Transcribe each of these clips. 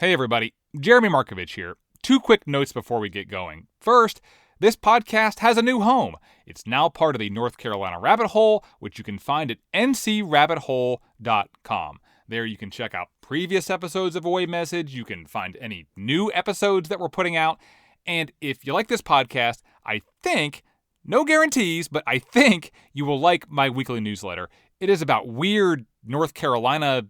Hey everybody, Jeremy Markovich here. 2 quick notes before we get going. First, this podcast has a new home. It's now part of the North Carolina Rabbit Hole, which you can find at ncrabbithole.com. There you can check out previous episodes of Away Message. You can find any new episodes that we're putting out. And if you like this podcast, I think, no guarantees, but I think you will like my weekly newsletter. It is about weird North Carolina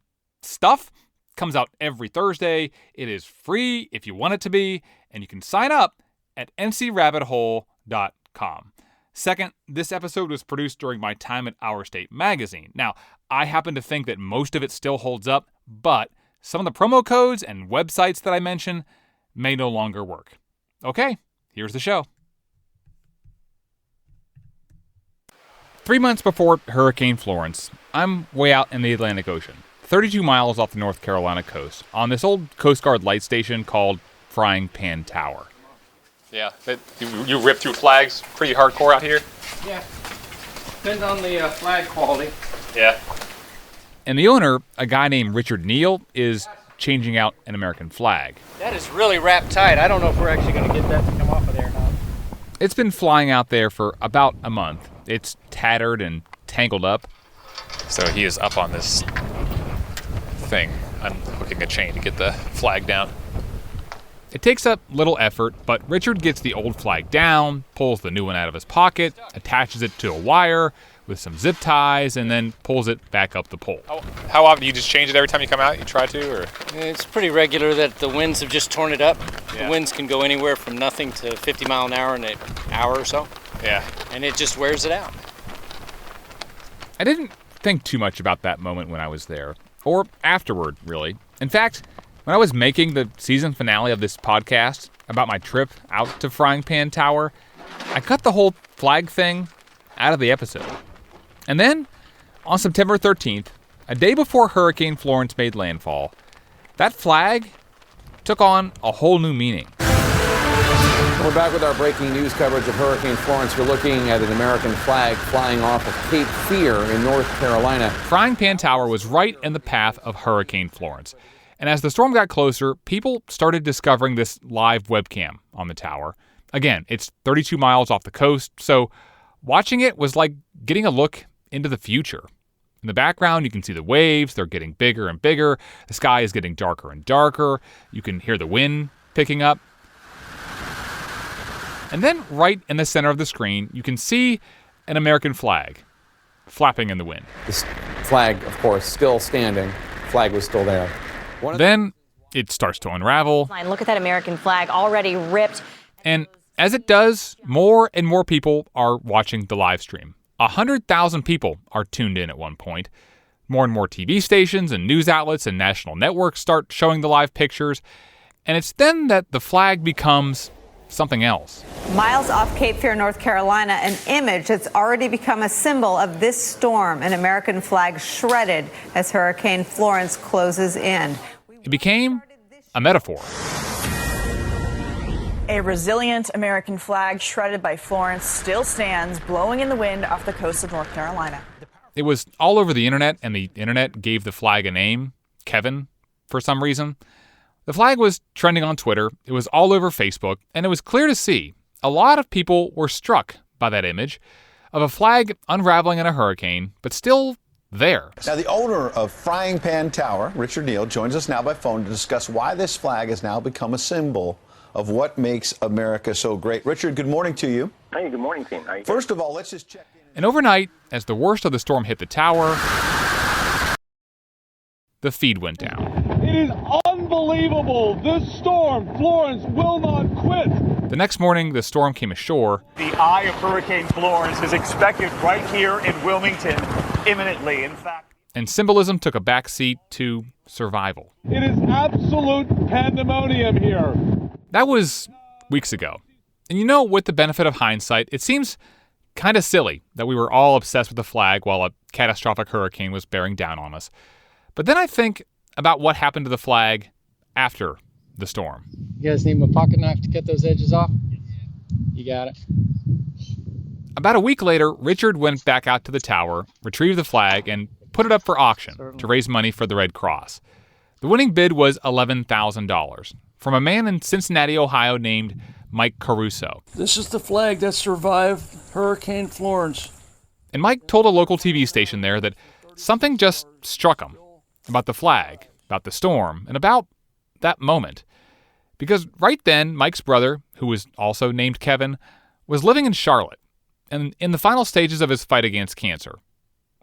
stuff. Comes out every Thursday. It is free if you want it to be, and you can sign up at ncrabbithole.com. Second, this episode was produced during my time at Our State magazine. Now, I happen to think that most of it still holds up, but some of the promo codes and websites that I mention may no longer work. Okay, here's the show. 3 months before Hurricane Florence, I'm way out in the Atlantic Ocean, 32 miles off the North Carolina coast, on this old Coast Guard light station called Frying Pan Tower. Yeah, you rip through flags pretty hardcore out here? Yeah, depends on the flag quality. Yeah. And the owner, a guy named Richard Neal, is changing out an American flag. That is really wrapped tight. I don't know if we're actually going to get that to come off of there or not. It's been flying out there for about a month. It's tattered and tangled up. So he is up on this thing, unhooking a chain to get the flag down. It takes up little effort, but Richard gets the old flag down, pulls the new one out of his pocket, attaches it to a wire with some zip ties, and then pulls it back up the pole. How often do you just change it every time you come out? You try to, or? It's pretty regular that the winds have just torn it up. Yeah. The winds can go anywhere from nothing to 50 mile an hour in an hour or so. Yeah. And it just wears it out. I didn't think too much about that moment when I was there, or afterward, really. In fact, when I was making the season finale of this podcast about my trip out to Frying Pan Tower, I cut the whole flag thing out of the episode. And then, on September 13th, a day before Hurricane Florence made landfall, that flag took on a whole new meaning. We're back with our breaking news coverage of Hurricane Florence. We're looking at an American flag flying off of Cape Fear in North Carolina. Frying Pan Tower was right in the path of Hurricane Florence. And as the storm got closer, people started discovering this live webcam on the tower. Again, it's 32 miles off the coast, so watching it was like getting a look into the future. In the background, you can see the waves. They're getting bigger and bigger. The sky is getting darker and darker. You can hear the wind picking up. And then right in the center of the screen, you can see an American flag flapping in the wind. This flag, of course, still standing. Flag was still there. Then it starts to unravel. Look at that American flag already ripped. And as it does, more and more people are watching the live stream. 100,000 people are tuned in at one point. More and more TV stations and news outlets and national networks start showing the live pictures. And it's then that the flag becomes something else. Miles off Cape Fear, North Carolina, an image that's already become a symbol of this storm, an American flag shredded as Hurricane Florence closes in. It became a metaphor. A resilient American flag shredded by Florence still stands, blowing in the wind off the coast of North Carolina. It was all over the internet, and the internet gave the flag a name, Kevin, for some reason. The flag was trending on Twitter, it was all over Facebook, and it was clear to see a lot of people were struck by that image of a flag unraveling in a hurricane, but still there. Now, the owner of Frying Pan Tower, Richard Neal, joins us now by phone to discuss why this flag has now become a symbol of what makes America so great. Richard, good morning to you. Hey, good morning, team. How you doing? First of all, let's just check in. And overnight, as the worst of the storm hit the tower, the feed went down. It is unbelievable. This storm, Florence, will not quit. The next morning, the storm came ashore. The eye of Hurricane Florence is expected right here in Wilmington imminently. In fact, And symbolism took a backseat to survival. It is absolute pandemonium here. That was weeks ago. And you know, with the benefit of hindsight, it seems kind of silly that we were all obsessed with the flag while a catastrophic hurricane was bearing down on us. But then I think about what happened to the flag after the storm. You guys need my pocket knife to cut those edges off? You got it. About a week later, Richard went back out to the tower, retrieved the flag, and put it up for auction to raise money for the Red Cross. The winning bid was $11,000 from a man in Cincinnati, Ohio named Mike Caruso. This is the flag that survived Hurricane Florence. And Mike told a local TV station there that something just struck him about the flag, about the storm, and about that moment. Because right then, Mike's brother, who was also named Kevin, was living in Charlotte and in the final stages of his fight against cancer.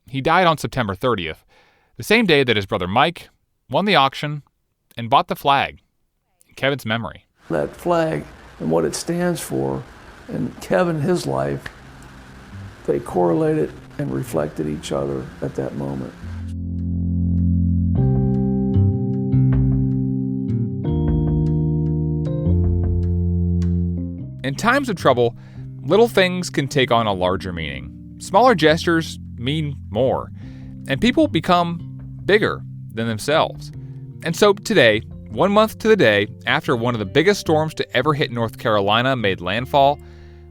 He died on September 30th, the same day that his brother Mike won the auction and bought the flag in Kevin's memory. That flag and what it stands for, and Kevin, his life, they correlated and reflected each other at that moment. In times of trouble, little things can take on a larger meaning. Smaller gestures mean more, and people become bigger than themselves. And so today, 1 month to the day after one of the biggest storms to ever hit North Carolina made landfall,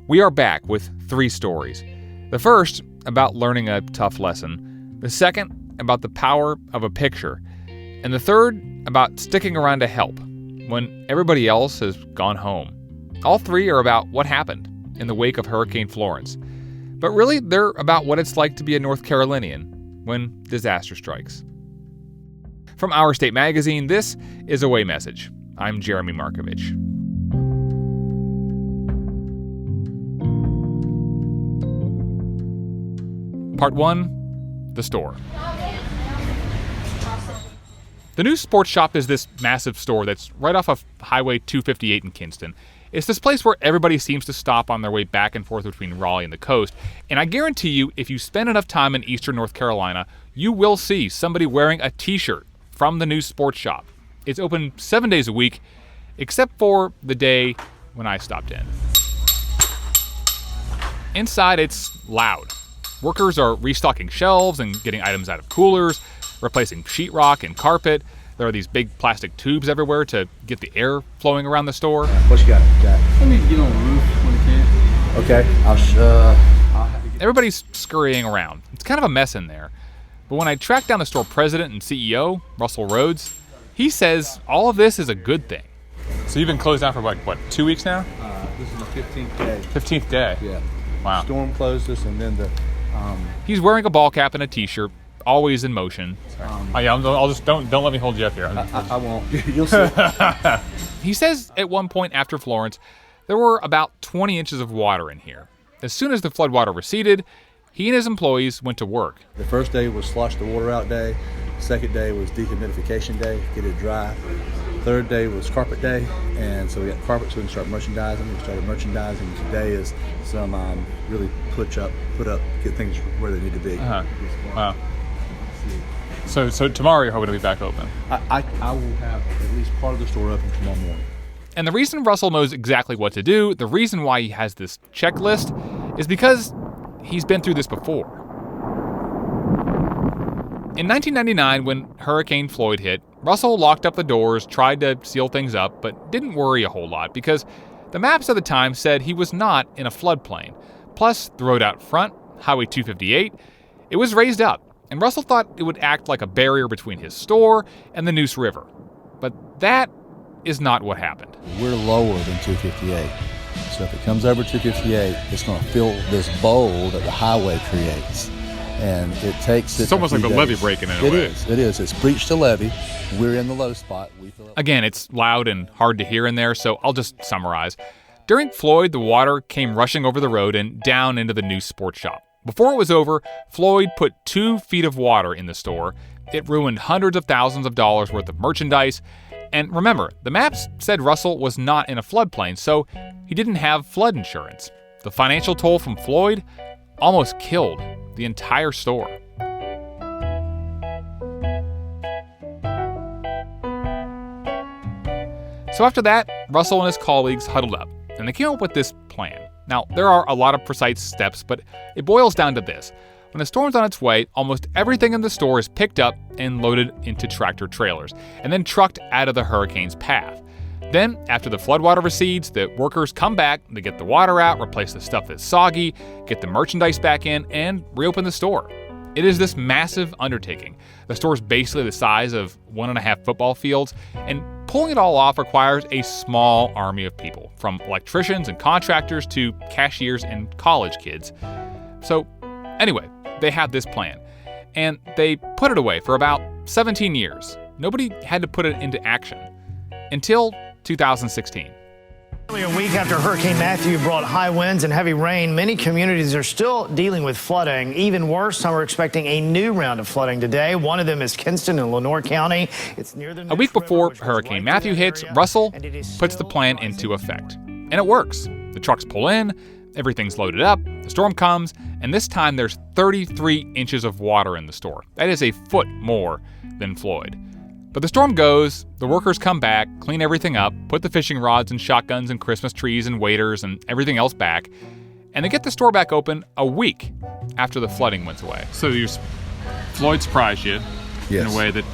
we are back with 3 stories. The first, about learning a tough lesson. The second, about the power of a picture. And the third, about sticking around to help when everybody else has gone home. All 3 are about what happened in the wake of Hurricane Florence. But really, they're about what it's like to be a North Carolinian when disaster strikes. From Our State Magazine, this is Away Message. I'm Jeremy Markovich. Part 1, The Store. The new sports shop is this massive store that's right off of Highway 258 in Kinston. It's this place where everybody seems to stop on their way back and forth between Raleigh and the coast. And I guarantee you, if you spend enough time in eastern North Carolina, you will see somebody wearing a t-shirt from the new sports shop. It's open 7 days a week, except for the day when I stopped in. Inside, it's loud. Workers are restocking shelves and getting items out of coolers, replacing sheetrock and carpet. There are these big plastic tubes everywhere to get the air flowing around the store. What you got, Jack? I need to get on the roof when I can. Okay, I'll have to get... Everybody's scurrying around. It's kind of a mess in there. But when I tracked down the store president and CEO, Russell Rhodes, he says all of this is a good thing. So you've been closed down for what, 2 weeks now? This is my 15th day. 15th day? Yeah. Wow. Storm closed us, and then the... He's wearing a ball cap and a t-shirt, always in motion. Oh yeah, I'll just don't let me hold you up here. I won't. You'll see. He says at one point after Florence, there were about 20 inches of water in here. As soon as the floodwater receded, he and his employees went to work. The first day was slosh the water out day. Second day was dehumidification day, get it dry. Third day was carpet day, and so we got carpet so we can start merchandising. We started merchandising. Today is some really put up, get things where they need to be. Wow. So tomorrow you're hoping to be back open? I will have at least part of the store open tomorrow morning. And the reason Russell knows exactly what to do, the reason why he has this checklist, is because he's been through this before. In 1999, when Hurricane Floyd hit, Russell locked up the doors, tried to seal things up, but didn't worry a whole lot because the maps at the time said he was not in a floodplain. Plus, the road out front, Highway 258, it was raised up, and Russell thought it would act like a barrier between his store and the Neuse River. But that is not what happened. We're lower than 258. So if it comes over 258, it's going to fill this bowl that the highway creates. And it takes... It's almost like the levee breaking in a way. It is. It's breached a levee. We're in the low spot. Again, it's loud and hard to hear in there, so I'll just summarize. During Floyd, the water came rushing over the road and down into the new sports shop. Before it was over, Floyd put 2 feet of water in the store. It ruined hundreds of thousands of dollars worth of merchandise. And remember, the maps said Russell was not in a floodplain, so he didn't have flood insurance. The financial toll from Floyd almost killed the entire store. So after that, Russell and his colleagues huddled up, and they came up with this plan. Now, there are a lot of precise steps, but it boils down to this. When a storm's on its way, almost everything in the store is picked up and loaded into tractor trailers, and then trucked out of the hurricane's path. Then, after the floodwater recedes, the workers come back, they get the water out, replace the stuff that's soggy, get the merchandise back in, and reopen the store. It is this massive undertaking. The store's basically the size of 1.5 football fields, and pulling it all off requires a small army of people, from electricians and contractors to cashiers and college kids. So anyway, they had this plan, and they put it away for about 17 years. Nobody had to put it into action until 2016. Only a week after Hurricane Matthew brought high winds and heavy rain, many communities are still dealing with flooding. Even worse, some are expecting a new round of flooding today. One of them is Kinston in Lenoir County. It's near the A week before Hurricane Matthew hits, Russell puts the plan into effect. And it works. The trucks pull in, everything's loaded up, the storm comes, and this time there's 33 inches of water in the store. That is a foot more than Floyd. But the storm goes, the workers come back, clean everything up, put the fishing rods and shotguns and Christmas trees and waiters and everything else back, and they get the store back open a week after the flooding went away. So Floyd surprised you in a way that,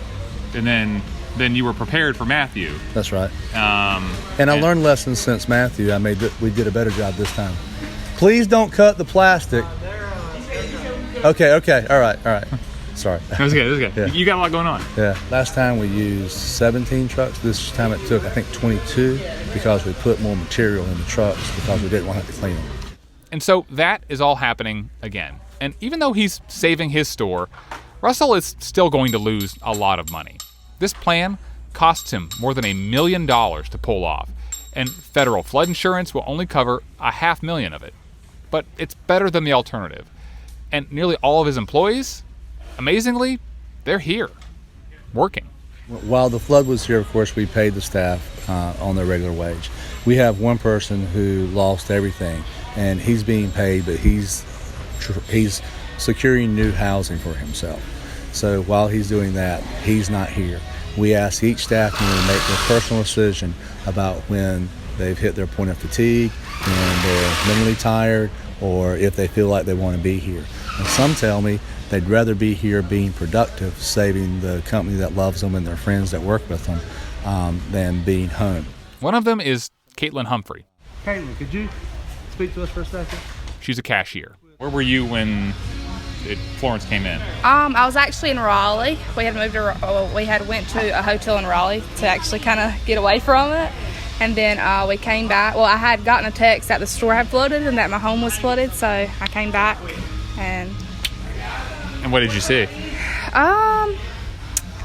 and then you were prepared for Matthew. That's right. And I learned lessons since Matthew. We did a better job this time. Please don't cut the plastic. Okay, all right. Sorry. It was good. Yeah. You got a lot going on. Yeah. Last time we used 17 trucks. This time it took, I think, 22 because we put more material in the trucks because we didn't want to have to clean them. And so that is all happening again. And even though he's saving his store, Russell is still going to lose a lot of money. This plan costs him more than $1 million to pull off, and federal flood insurance will only cover $500,000 of it. But it's better than the alternative. And nearly all of his employees, amazingly, they're here, working. While the flood was here, of course, we paid the staff on their regular wage. We have one person who lost everything, and he's being paid, but he's securing new housing for himself. So while he's doing that, he's not here. We ask each staff member to make their personal decision about when they've hit their point of fatigue, when they're mentally tired, or if they feel like they want to be here. And some tell me they'd rather be here being productive, saving the company that loves them and their friends that work with them, than being home. One of them is Caitlin Humphrey. Caitlin, could you speak to us for a second? She's a cashier. Where were you when Florence came in? I was actually in Raleigh. We had went to a hotel in Raleigh to actually kind of get away from it. And then we came back. Well, I had gotten a text that the store had flooded and that my home was flooded, so I came back. And what did you see?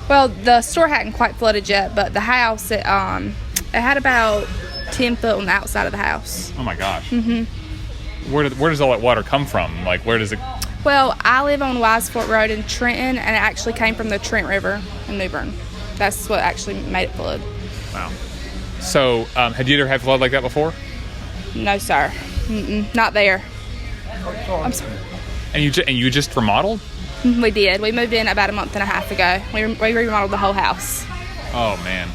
Well, the store hadn't quite flooded yet, but the house, it had about 10 foot on the outside of the house. Oh my gosh. Mm-hmm. Where does all that water come from? Like, where does it? Well, I live on Wise Fort Road in Trenton, and it actually came from the Trent River in New Bern. That's what actually made it flood. Wow. So, had you ever had flood like that before? No, sir. Not there. I'm sorry. And you just remodeled? We did. We moved in about a month and a half ago. We remodeled the whole house. Oh man.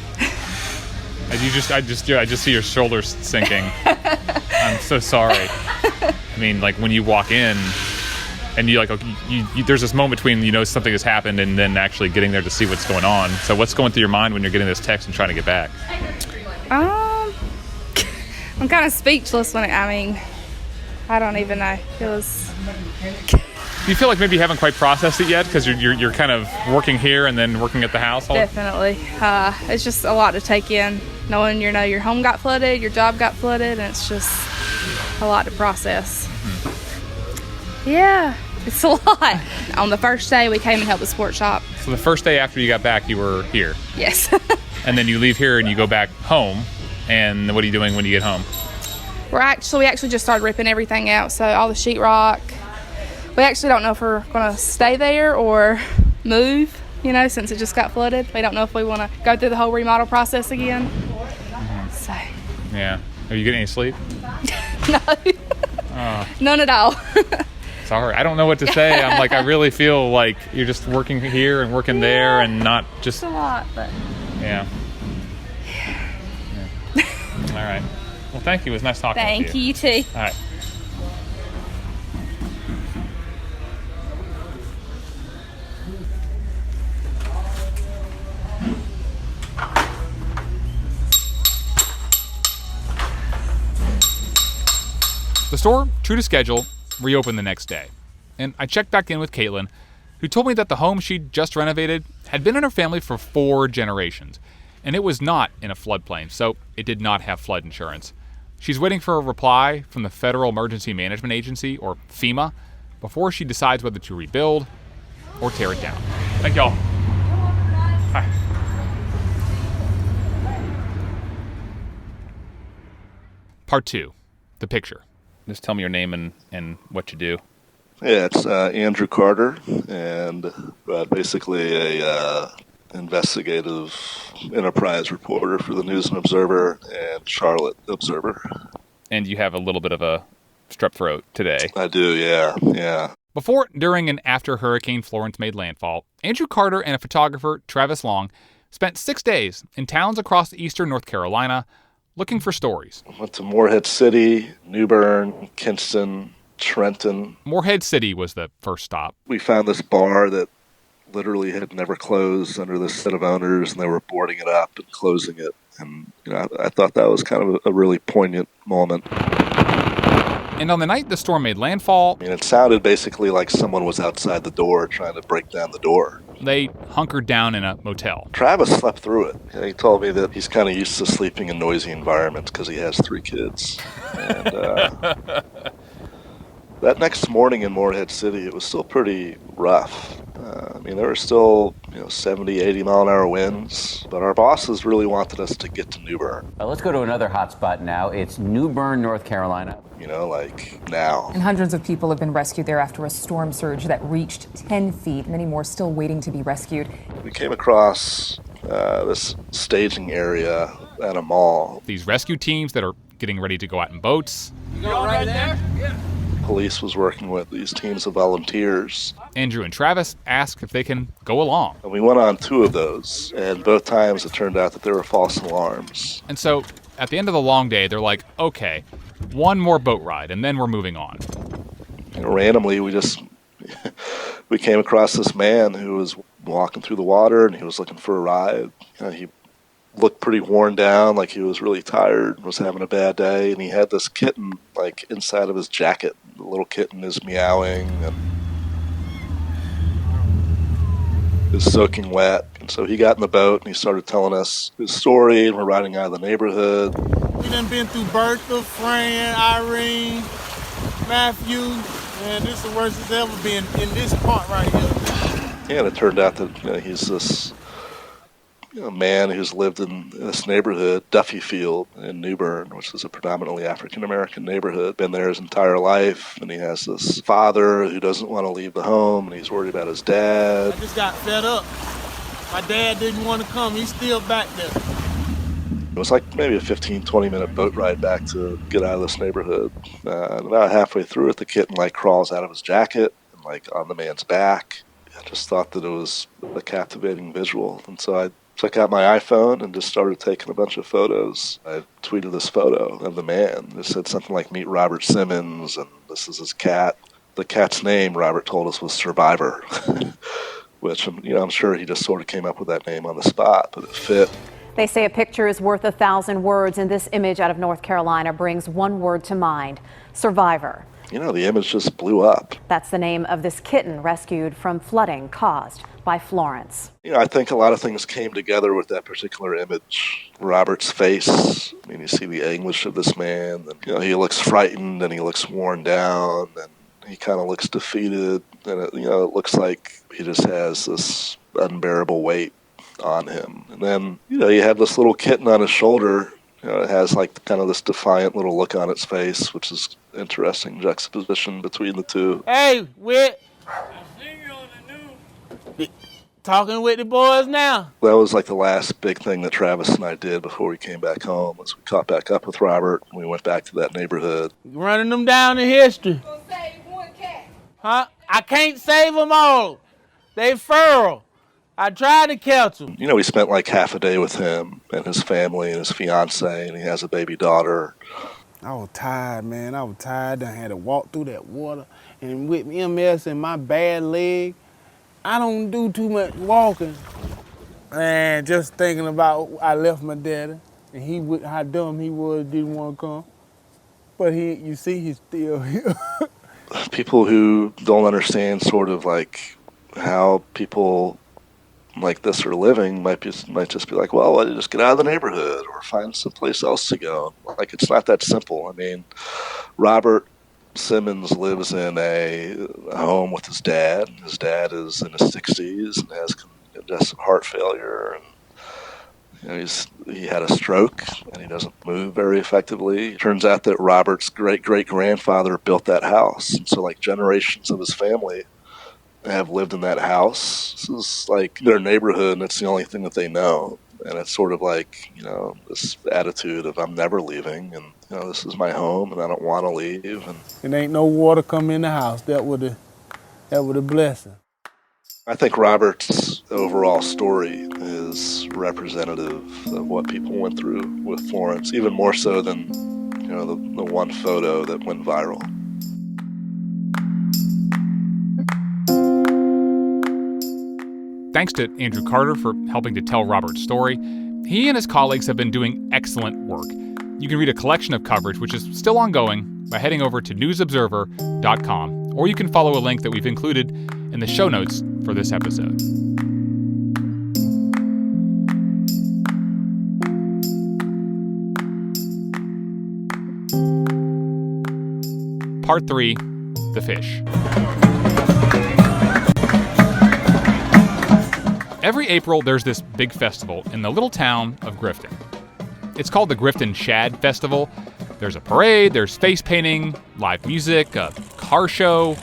I just see your shoulders sinking. I'm so sorry. I mean, like when you walk in and you there's this moment between something has happened and then actually getting there to see what's going on. So what's going through your mind when you're getting this text and trying to get back? I'm kind of speechless when I don't even know. It was. Do you feel like maybe you haven't quite processed it yet because you're kind of working here and then working at the house? Definitely. It's just a lot to take in, knowing your home got flooded, your job got flooded, and it's just a lot to process. Mm-hmm. Yeah, it's a lot. On the first day, we came and helped the sports shop. So the first day after you got back, you were here? Yes. And then you leave here and you go back home, and what are you doing when you get home? We actually just started ripping everything out, so all the sheetrock. We actually don't know if we're going to stay there or move, since it just got flooded. We don't know if we want to go through the whole remodel process again. Mm-hmm. So. Yeah. Are you getting any sleep? No. None at all. Sorry. I don't know what to say. I'm like, I really feel like you're just working here and working there and not just... It's a lot, but... Yeah. All right. Well, thank you. It was nice talking to you. Thank you. You too. All right. The store, true to schedule, reopened the next day. And I checked back in with Caitlin, who told me that the home she'd just renovated had been in her family for 4 generations, and it was not in a floodplain, so it did not have flood insurance. She's waiting for a reply from the Federal Emergency Management Agency, or FEMA, before she decides whether to rebuild or tear it down. Thank y'all. Hi. Part 2, the picture. Just tell me your name and what you do. Yeah, it's Andrew Carter, and basically a investigative enterprise reporter for the News Observer and Charlotte Observer. And you have a little bit of a strep throat today. I do, yeah. Before, during, and after Hurricane Florence made landfall, Andrew Carter and a photographer, Travis Long, spent 6 days in towns across eastern North Carolina looking for stories. Went to Morehead City, New Bern, Kinston, Trenton. Morehead City was the first stop. We found this bar that literally had never closed under this set of owners, and they were boarding it up and closing it. And I thought that was kind of a really poignant moment. And on the night the storm made landfall, It sounded basically like someone was outside the door trying to break down the door. They hunkered down in a motel. Travis slept through it. He told me that he's kind of used to sleeping in noisy environments because he has 3 kids. And that next morning in Morehead City, it was still pretty rough. There were still 70, 80 mile an hour winds, but our bosses really wanted us to get to New Bern. Let's go to another hot spot now. It's New Bern, North Carolina. Like now. And hundreds of people have been rescued there after a storm surge that reached 10 feet. Many more still waiting to be rescued. We came across this staging area at a mall. These rescue teams that are getting ready to go out in boats. You go right there? Yeah. Police was working with these teams of volunteers. Andrew and Travis asked if they can go along. And we went on 2 of those, and both times it turned out that there were false alarms. And so at the end of the long day, they're like, okay, 1 more boat ride, and then we're moving on. Randomly, we came across this man who was walking through the water, and he was looking for a ride. He looked pretty worn down, like he was really tired, was having a bad day, and he had this kitten inside of his jacket. The little kitten is meowing and is soaking wet. And so he got in the boat and he started telling us his story, and we're riding out of the neighborhood. We done been through Bertha, Fran, Irene, Matthew, and this is the worst it's ever been in this part right here. And it turned out that he's this man who's lived in this neighborhood, Duffy Field in New Bern, which is a predominantly African-American neighborhood, been there his entire life, and he has this father who doesn't want to leave the home, and he's worried about his dad. I just got fed up. My dad didn't want to come. He's still back there. It was like maybe a 15, 20-minute boat ride back to get out of this neighborhood. And about halfway through it, the kitten crawls out of his jacket and on the man's back. I just thought that it was a captivating visual, and so I took out my iPhone and just started taking a bunch of photos. I tweeted this photo of the man. It said something like, "Meet Robert Simmons," and this is his cat. The cat's name, Robert told us, was Survivor, which I'm sure he just sort of came up with that name on the spot, but it fit. They say a picture is worth 1,000 words, and this image out of North Carolina brings one word to mind: survivor. The image just blew up. That's the name of this kitten rescued from flooding caused by Florence. I think a lot of things came together with that particular image. Robert's face, you see the anguish of this man, and he looks frightened and he looks worn down and he kind of looks defeated, and it looks like he just has this unbearable weight on him. And then, you have this little kitten on his shoulder. It has kind of this defiant little look on its face, which is interesting juxtaposition between the two. Hey, Whit. I seen you on the news. Talking with the boys now. That was the last big thing that Travis and I did before we came back home, was we caught back up with Robert and we went back to that neighborhood. Running them down in history. Gonna save one cat. Huh? I can't save them all. They feral. I tried to catch him. We spent half a day with him and his family and his fiance, and he has a baby daughter. I was tired, man. I was tired. I had to walk through that water. And with MS and my bad leg, I don't do too much walking. And just thinking about, I left my daddy, and how dumb he was, didn't want to come. But he's still here. People who don't understand sort of how people like this are living might just be like, well, why don't you just get out of the neighborhood or find someplace else to go? Like, it's not that simple. I mean, Robert Simmons lives in a home with his dad. His dad is in his 60s and has congestive heart failure, and he had a stroke and he doesn't move very effectively. It turns out that Robert's great-great-grandfather built that house, and so like generations of his family have lived in that house. This is like their neighborhood, and it's the only thing that they know. And it's sort of like, this attitude of I'm never leaving, and this is my home, and I don't want to leave. And it ain't no water come in the house. That would a blessing. I think Robert's overall story is representative of what people went through with Florence, even more so than the one photo that went viral. Thanks to Andrew Carter for helping to tell Robert's story. He and his colleagues have been doing excellent work. You can read a collection of coverage, which is still ongoing, by heading over to newsobserver.com, or you can follow a link that we've included in the show notes for this episode. Part 3, the fish. Every April, there's this big festival in the little town of Grifton. It's called the Grifton Shad Festival. There's a parade, there's face painting, live music, a car show.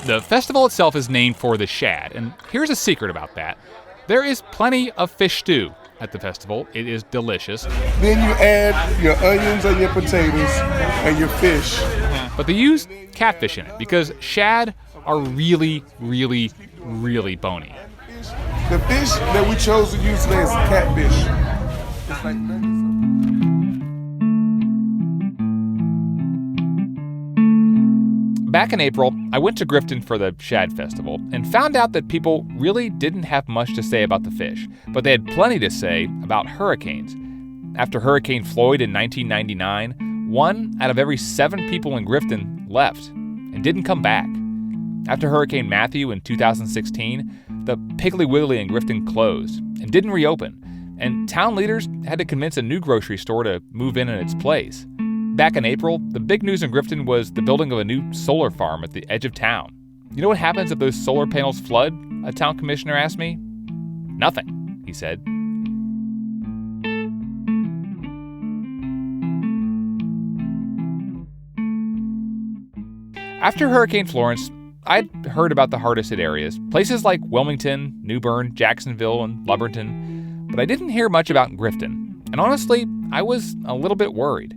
The festival itself is named for the shad, and here's a secret about that. There is plenty of fish stew at the festival. It is delicious. Then you add your onions and your potatoes and your fish. But they use catfish in it because shad are really, really, really bony. The fish that we chose to use today is catfish. It's like Back in April, I went to Grifton for the Shad Festival and found out that people really didn't have much to say about the fish, but they had plenty to say about hurricanes. After Hurricane Floyd in 1999, 1 out of every 7 people in Grifton left and didn't come back. After Hurricane Matthew in 2016, the Piggly Wiggly in Grifton closed and didn't reopen, and town leaders had to convince a new grocery store to move in its place. Back in April, the big news in Grifton was the building of a new solar farm at the edge of town. You know what happens if those solar panels flood? A town commissioner asked me. Nothing, he said. After Hurricane Florence, I'd heard about the hardest hit areas, places like Wilmington, New Bern, Jacksonville, and Lumberton, but I didn't hear much about Grifton. And honestly, I was a little bit worried.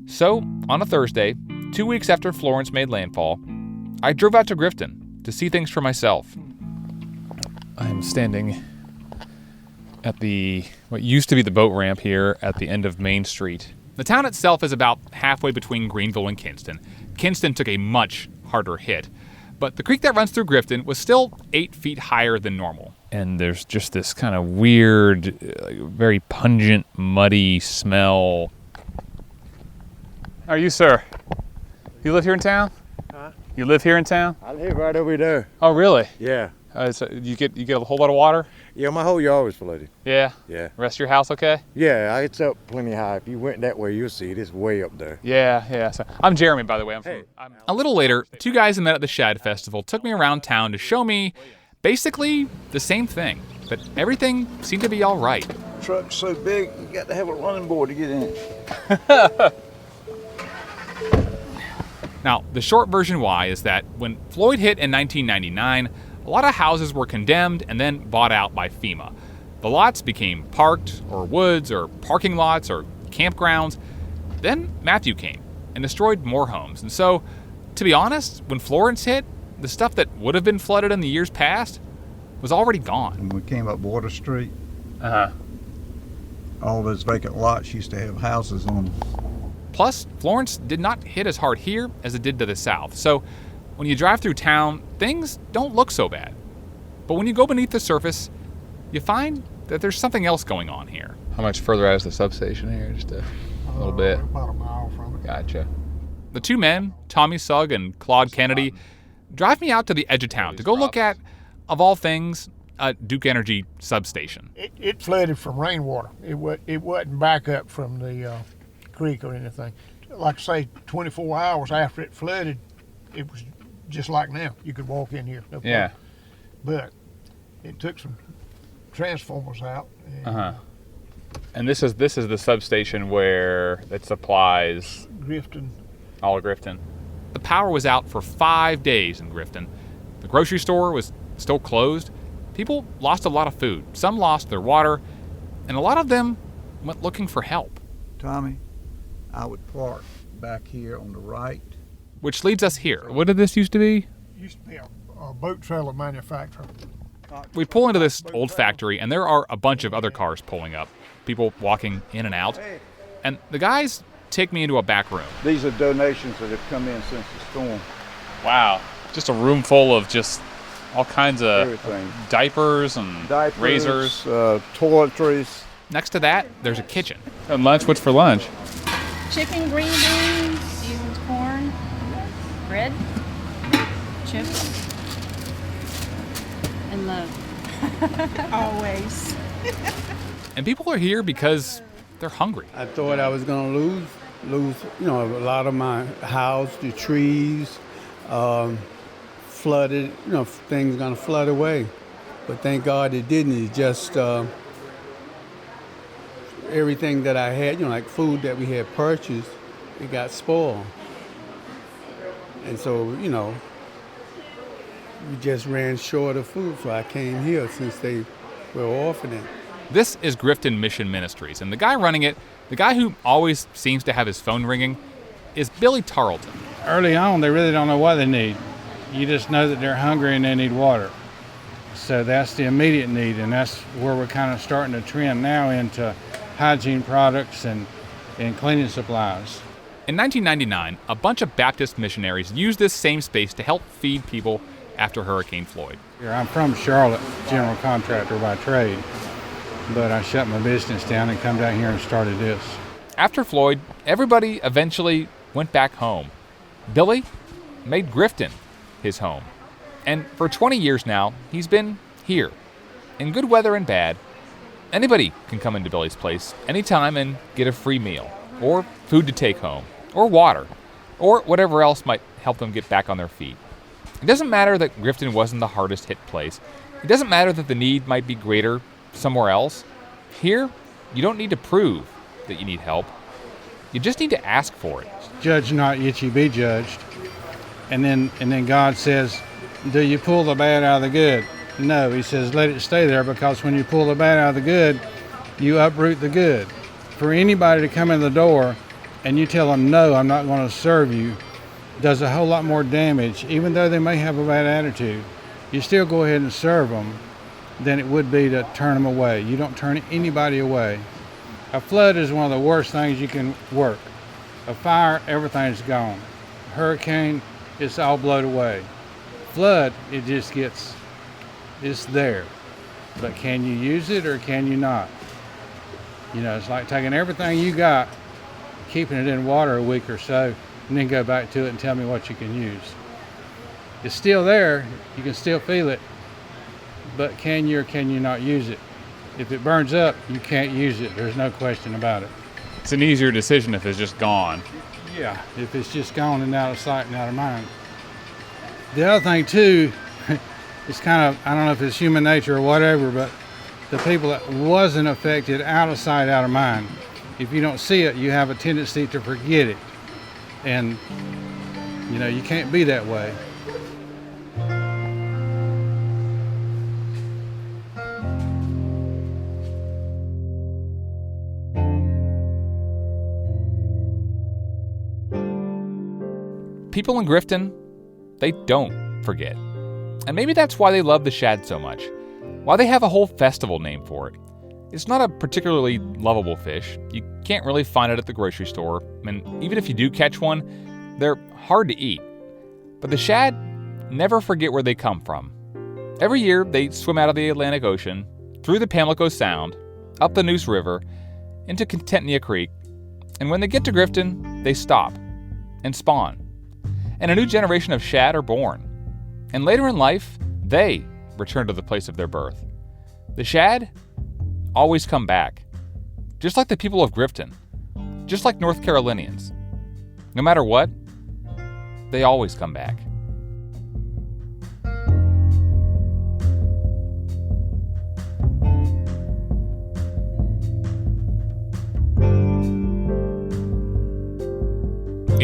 So, on a Thursday, 2 weeks after Florence made landfall, I drove out to Grifton to see things for myself. I am standing at what used to be the boat ramp here at the end of Main Street. The town itself is about halfway between Greenville and Kinston. Kinston took a much harder hit, but the creek that runs through Grifton was still 8 feet higher than normal. And there's just this kind of weird, very pungent, muddy smell. Are you, sir? You live here in town? Huh? You live here in town? I live right over there. Oh, really? Yeah. So you get a whole lot of water? Yeah, my whole yard was flooded. Yeah? Yeah. Rest of your house okay? Yeah, it's up plenty high. If you went that way, you'll see it. It's way up there. Yeah. So I'm Jeremy, by the way. A little later, 2 guys I met at the Shad Festival took me around town to show me basically the same thing, but everything seemed to be all right. Truck's so big, you got to have a running board to get in. Now, the short version why is that when Floyd hit in 1999, a lot of houses were condemned and then bought out by FEMA. The lots became parked or woods or parking lots or campgrounds. Then Matthew came and destroyed more homes. And so, to be honest, when Florence hit, the stuff that would have been flooded in the years past was already gone. When we came up Water Street, all those vacant lots used to have houses on them. Plus, Florence did not hit as hard here as it did to the south. So when you drive through town, things don't look so bad. But when you go beneath the surface, you find that there's something else going on here. How much further out is the substation here? Just a little bit. About a mile from it. Gotcha. The 2 men, Tommy Sugg and Claude Kennedy, drive me out to the edge of town to go look at, of all things, a Duke Energy substation. It flooded from rainwater. It wasn't back up from the creek or anything. Like I say, 24 hours after it flooded, it was just like now. You could walk in here. No problem. Yeah. But it took some transformers out. And this is the substation where it supplies Grifton. All of Grifton. The power was out for 5 days in Grifton. The grocery store was still closed. People lost a lot of food. Some lost their water, and a lot of them went looking for help. Tommy, I would park back here on the right. Which leads us here. What did this used to be? It used to be a boat trailer manufacturer. We pull into this old factory, and there are a bunch of other cars pulling up, people walking in and out. And the guys take me into a back room. These are donations that have come in since the storm. Wow. Just a room full of just all kinds of everything. Diapers and razors. Toiletries. Next to that, there's a kitchen. And lunch, what's for lunch? Chicken, green beans, seasoned corn, bread, chips, and love. Always. And people are here because they're hungry. I thought I was going to lose, a lot of my house, the trees, flooded, things going to flood away. But thank God it didn't. It just, everything that I had, like food that we had purchased, it got spoiled. And so, we just ran short of food. So I came here since they were offering it. This is Grifton Mission Ministries, and the guy running it, the guy who always seems to have his phone ringing, is Billy Tarleton. Early on, they really don't know what they need. You just know that they're hungry and they need water. So that's the immediate need, and that's where we're kind of starting to trend now into hygiene products and cleaning supplies. In 1999, a bunch of Baptist missionaries used this same space to help feed people after Hurricane Floyd. I'm from Charlotte, general contractor by trade, but I shut my business down and come down here and started this. After Floyd, everybody eventually went back home. Billy made Grifton his home. And for 20 years now, he's been here. In good weather and bad, anybody can come into Billy's place anytime and get a free meal, or food to take home, or water, or whatever else might help them get back on their feet. It doesn't matter that Grifton wasn't the hardest hit place. It doesn't matter that the need might be greater somewhere else. Here, you don't need to prove that you need help. You just need to ask for it. Judge not, yet ye be judged. And then God says, do you pull the bad out of the good? No, he says, let it stay there, because when you pull the bad out of the good, you uproot the good. For anybody to come in the door and you tell them, no, I'm not going to serve you, does a whole lot more damage, even though they may have a bad attitude. You still go ahead and serve them than it would be to turn them away. You don't turn anybody away. A flood is one of the worst things you can work. A fire, everything's gone. Hurricane, it's all blown away. Flood, it just gets, it's there. But can you use it or can you not? It's like taking everything you got, keeping it in water a week or so, and then go back to it and tell me what you can use. It's still there, you can still feel it, but can you or can you not use it? If it burns up, you can't use it. There's no question about it. It's an easier decision if it's just gone. Yeah, if it's just gone and out of sight and out of mind. The other thing too, it's kind of, I don't know if it's human nature or whatever, but the people that wasn't affected, out of sight, out of mind. If you don't see it, you have a tendency to forget it. And, you can't be that way. People in Grifton, they don't forget. And maybe that's why they love the shad so much, why they have a whole festival named for it. It's not a particularly lovable fish. You can't really find it at the grocery store, and even if you do catch one, they're hard to eat. But the shad never forget where they come from. Every year, they swim out of the Atlantic Ocean, through the Pamlico Sound, up the Neuse River, into Contentnia Creek, and when they get to Grifton, they stop and spawn. And a new generation of shad are born. And later in life, they return to the place of their birth. The shad always come back, just like the people of Grifton, just like North Carolinians. No matter what, they always come back.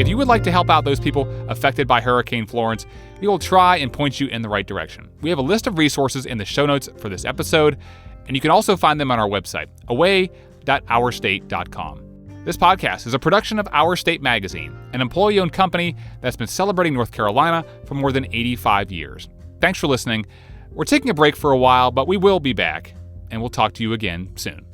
If you would like to help out those people affected by Hurricane Florence, we will try and point you in the right direction. We have a list of resources in the show notes for this episode, and you can also find them on our website, away.ourstate.com. This podcast is a production of Our State Magazine, an employee-owned company that's been celebrating North Carolina for more than 85 years. Thanks for listening. We're taking a break for a while, but we will be back, and we'll talk to you again soon.